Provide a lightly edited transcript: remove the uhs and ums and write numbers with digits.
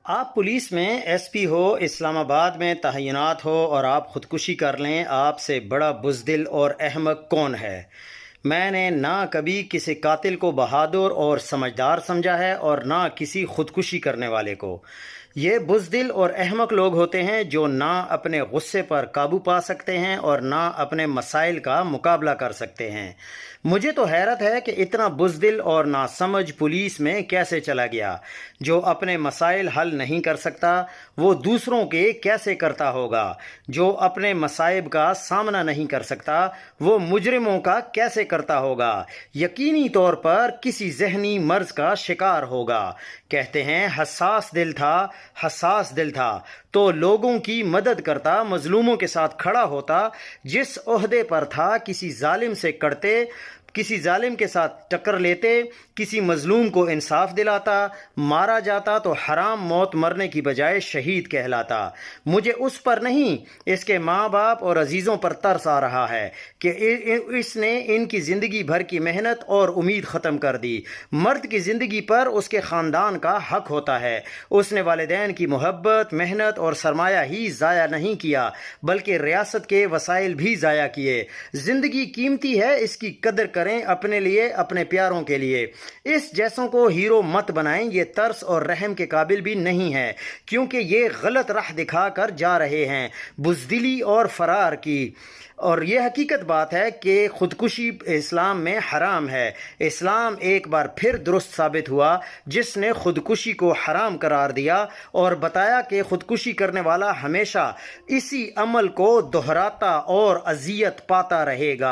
آپ پولیس میں S P ہو، اسلام آباد میں تعینات ہو اور آپ خودکشی کر لیں، آپ سے بڑا بزدل اور احمق کون ہے؟ میں نے نہ کبھی کسی قاتل کو بہادر اور سمجھدار سمجھا ہے اور نہ کسی خودکشی کرنے والے کو۔ یہ بزدل اور احمق لوگ ہوتے ہیں جو نہ اپنے غصے پر قابو پا سکتے ہیں اور نہ اپنے مسائل کا مقابلہ کر سکتے ہیں۔ مجھے تو حیرت ہے کہ اتنا بزدل اور ناسمجھ پولیس میں کیسے چلا گیا۔ جو اپنے مسائل حل نہیں کر سکتا وہ دوسروں کے کیسے کرتا ہوگا؟ جو اپنے مصائب کا سامنا نہیں کر سکتا وہ مجرموں کا کیسے کرتا ہوگا؟ یقینی طور پر کسی ذہنی مرض کا شکار ہوگا۔ کہتے ہیں حساس دل تھا تو لوگوں کی مدد کرتا، مظلوموں کے ساتھ کھڑا ہوتا، جس عہدے پر تھا کسی ظالم سے کڑتے، کسی ظالم کے ساتھ ٹکر لیتے، کسی مظلوم کو انصاف دلاتا، مارا جاتا تو حرام موت مرنے کی بجائے شہید کہلاتا۔ مجھے اس پر نہیں، اس کے ماں باپ اور عزیزوں پر ترس آ رہا ہے کہ اس نے ان کی زندگی بھر کی محنت اور امید ختم کر دی۔ مرد کی زندگی پر اس کے خاندان کا حق ہوتا ہے۔ اس نے والدین کی محبت، محنت اور سرمایہ ہی ضائع نہیں کیا بلکہ ریاست کے وسائل بھی ضائع کیے۔ زندگی قیمتی ہے، اس کی قدر کریں، اپنے لیے، اپنے پیاروں کے لیے۔ اس جیسوں کو ہیرو مت بنائیں، یہ ترس اور رحم کے قابل بھی نہیں ہے کیونکہ یہ غلط راہ دکھا کر جا رہے ہیں، بزدلی اور فرار کی۔ اور یہ حقیقت بات ہے کہ خودکشی اسلام میں حرام ہے۔ اسلام ایک بار پھر درست ثابت ہوا جس نے خودکشی کو حرام قرار دیا اور بتایا کہ خودکشی کرنے والا ہمیشہ اسی عمل کو دہراتا اور اذیت پاتا رہے گا۔